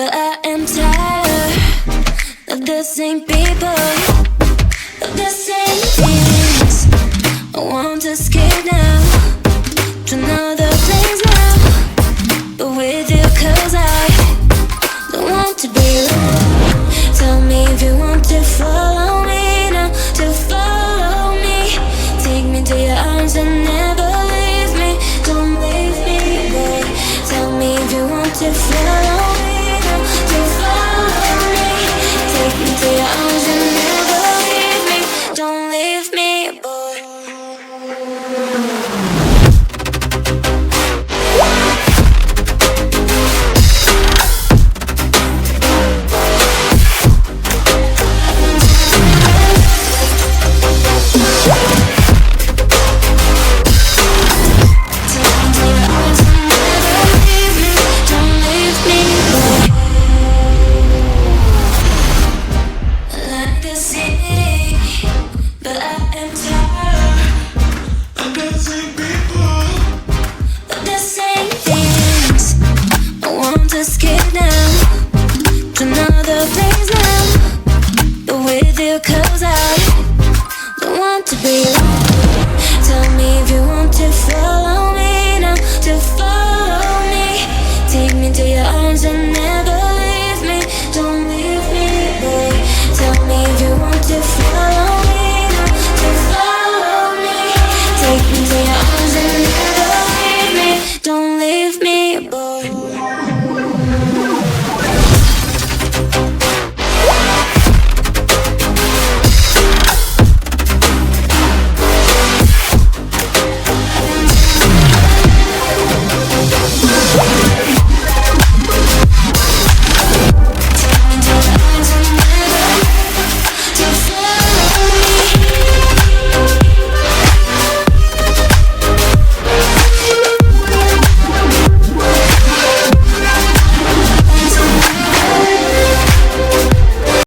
but I am tired of the same people, of the same things. I want to escape now to another place now, but with you, 'cause I don't want to be alone. Tell me if you want to follow me now, to follow me. Take me to your arms and never leave me. Don't leave me, boy. Tell me if you want to follow me now, to follow me. Take me to your arms and never leave me. Don't leave me, boy. Escape now to another place now, but with you, 'cause I don't want to be